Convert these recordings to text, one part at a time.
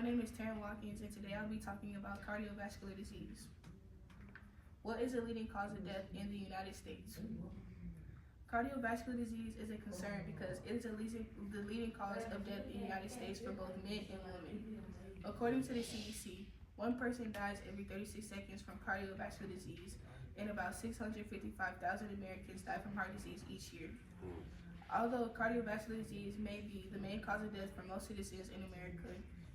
My name is Taryn Watkins, and today I'll be talking about cardiovascular disease. What is the leading cause of death in the United States? Cardiovascular disease is a concern because it is the leading cause of death in the United States for both men and women. According to the CDC, one person dies every 36 seconds from cardiovascular disease, and about 655,000 Americans die from heart disease each year. Although cardiovascular disease may be the main cause of death for most citizens in America,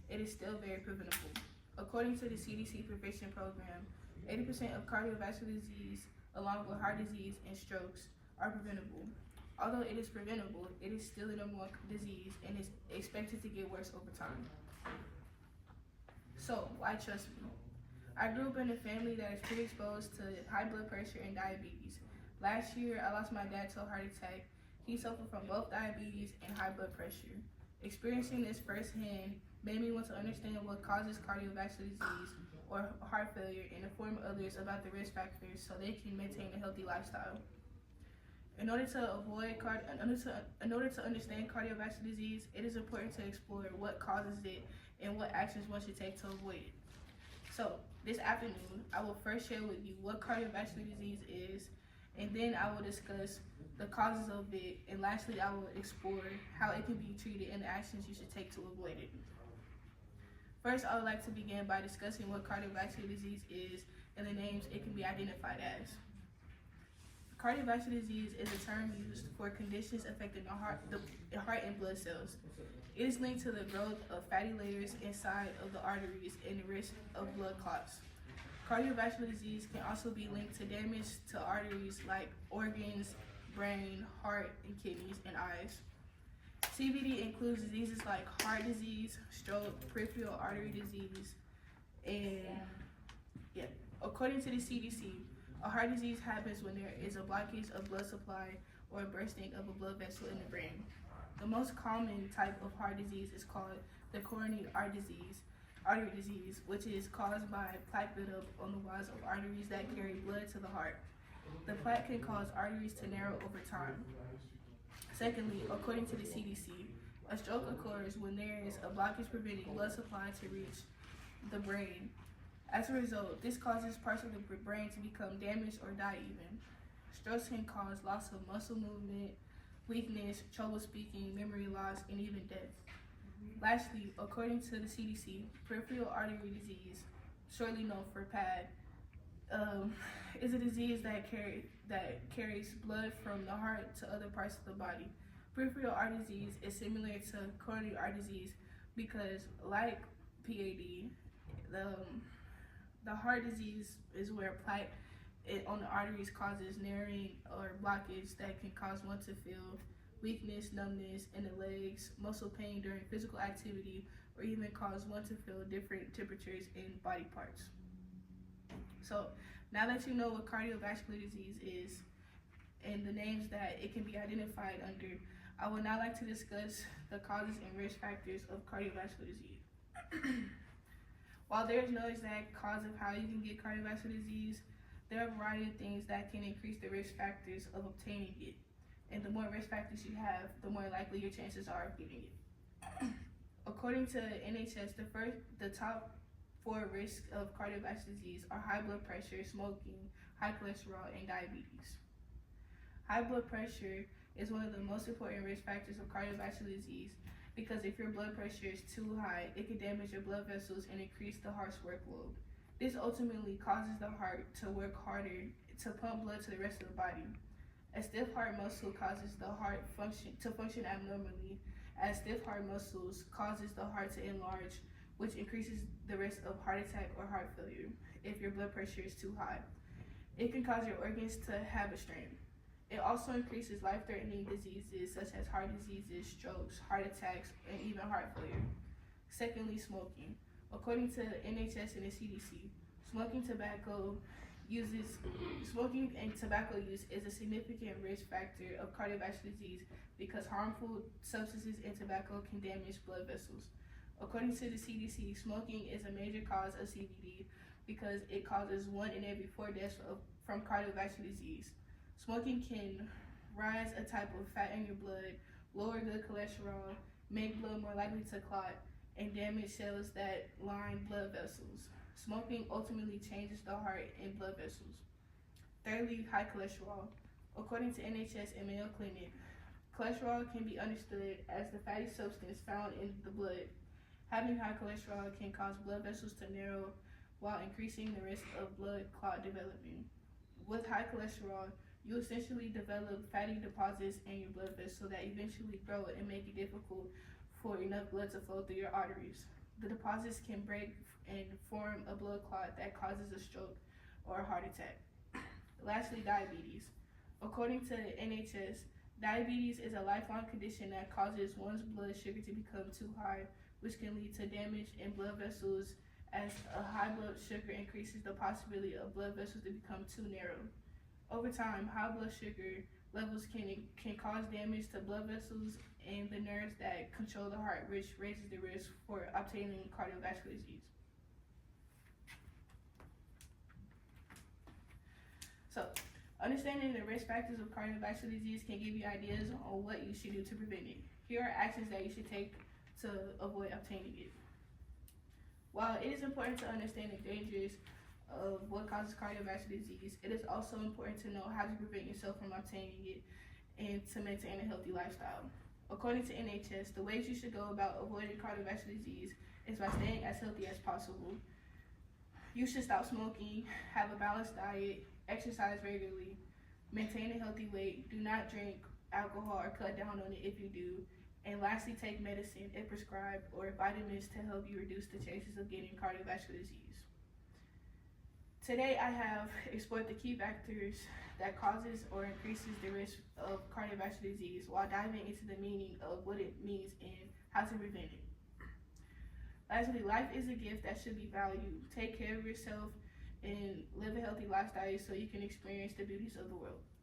it is still very preventable. According to the CDC Prevention Program, 80% of cardiovascular disease, along with heart disease and strokes, are preventable. Although it is preventable, it is still a number one disease and is expected to get worse over time. So, why trust me? I grew up in a family that is predisposed to high blood pressure and diabetes. Last year, I lost my dad to a heart attack. He suffered from both diabetes and high blood pressure. Experiencing this firsthand made me want to understand what causes cardiovascular disease or heart failure and inform others about the risk factors so they can maintain a healthy lifestyle. In order to understand cardiovascular disease, it is important to explore what causes it and what actions one should take to avoid it. So, this afternoon, I will first share with you what cardiovascular disease is, and then I will discuss the causes of it, and lastly, I will explore how it can be treated and the actions you should take to avoid it. First, I would like to begin by discussing what cardiovascular disease is and the names it can be identified as. Cardiovascular disease is a term used for conditions affecting the heart and blood cells. It is linked to the growth of fatty layers inside of the arteries and the risk of blood clots. Cardiovascular disease can also be linked to damage to arteries like organs, brain, heart, and kidneys, and eyes. CVD includes diseases like heart disease, stroke, peripheral artery disease, and according to the CDC, a heart disease happens when there is a blockage of blood supply or a bursting of a blood vessel in the brain. The most common type of heart disease is called the coronary artery disease, which is caused by plaque buildup on the walls of arteries that carry blood to the heart. The plaque can cause arteries to narrow over time. Secondly, according to the CDC, a stroke occurs when there is a blockage preventing blood supply to reach the brain. As a result, this causes parts of the brain to become damaged or die even. Strokes can cause loss of muscle movement, weakness, trouble speaking, memory loss, and even death. Lastly, according to the CDC, peripheral artery disease, shortly known for PAD, is a disease that carries blood from the heart to other parts of the body. Peripheral artery disease is similar to coronary artery disease because, like PAD, the heart disease is where plaque on the arteries causes narrowing or blockage that can cause one to feel weakness, numbness in the legs, muscle pain during physical activity, or even cause one to feel different temperatures in body parts. So, now that you know what cardiovascular disease is and the names that it can be identified under, I would now like to discuss the causes and risk factors of cardiovascular disease. While there is no exact cause of how you can get cardiovascular disease, there are a variety of things that can increase the risk factors of obtaining it. And the more risk factors you have, the more likely your chances are of getting it. According to NHS, the top 4 risks of cardiovascular disease are high blood pressure, smoking, high cholesterol, and diabetes. High blood pressure is one of the most important risk factors of cardiovascular disease because if your blood pressure is too high, it can damage your blood vessels and increase the heart's workload. This ultimately causes the heart to work harder to pump blood to the rest of the body. A stiff heart muscle causes the heart to function abnormally, as stiff heart muscles causes the heart to enlarge, which increases the risk of heart attack or heart failure if your blood pressure is too high. It can cause your organs to have a strain. It also increases life-threatening diseases such as heart diseases, strokes, heart attacks, and even heart failure. Secondly, smoking. According to NHS and the CDC, smoking and tobacco use is a significant risk factor of cardiovascular disease because harmful substances in tobacco can damage blood vessels. According to the CDC, smoking is a major cause of CVD because it causes 1 in every 4 deaths from cardiovascular disease. Smoking can rise a type of fat in your blood, lower good cholesterol, make blood more likely to clot, and damage cells that line blood vessels. Smoking ultimately changes the heart and blood vessels. Thirdly, high cholesterol. According to NHS and Mayo Clinic, cholesterol can be understood as the fatty substance found in the blood. Having high cholesterol can cause blood vessels to narrow while increasing the risk of blood clot development. With high cholesterol, you essentially develop fatty deposits in your blood vessels that eventually grow and make it difficult for enough blood to flow through your arteries. The deposits can break and form a blood clot that causes a stroke or a heart attack. Lastly, diabetes. According to the NHS, diabetes is a lifelong condition that causes one's blood sugar to become too high, which can lead to damage in blood vessels as a high blood sugar increases the possibility of blood vessels to become too narrow. Over time, high blood sugar levels can cause damage to blood vessels and the nerves that control the heart, which raises the risk for obtaining cardiovascular disease. So, understanding the risk factors of cardiovascular disease can give you ideas on what you should do to prevent it. Here are actions that you should take to avoid obtaining it. While it is important to understand the dangers of what causes cardiovascular disease, it is also important to know how to prevent yourself from obtaining it and to maintain a healthy lifestyle. According to NHS, the ways you should go about avoiding cardiovascular disease is by staying as healthy as possible. You should stop smoking, have a balanced diet, exercise regularly, maintain a healthy weight, do not drink alcohol or cut down on it if you do, and lastly, take medicine if prescribed or vitamins to help you reduce the chances of getting cardiovascular disease. Today, I have explored the key factors that causes or increases the risk of cardiovascular disease while diving into the meaning of what it means and how to prevent it. Lastly, life is a gift that should be valued. Take care of yourself and live a healthy lifestyle so you can experience the beauties of the world.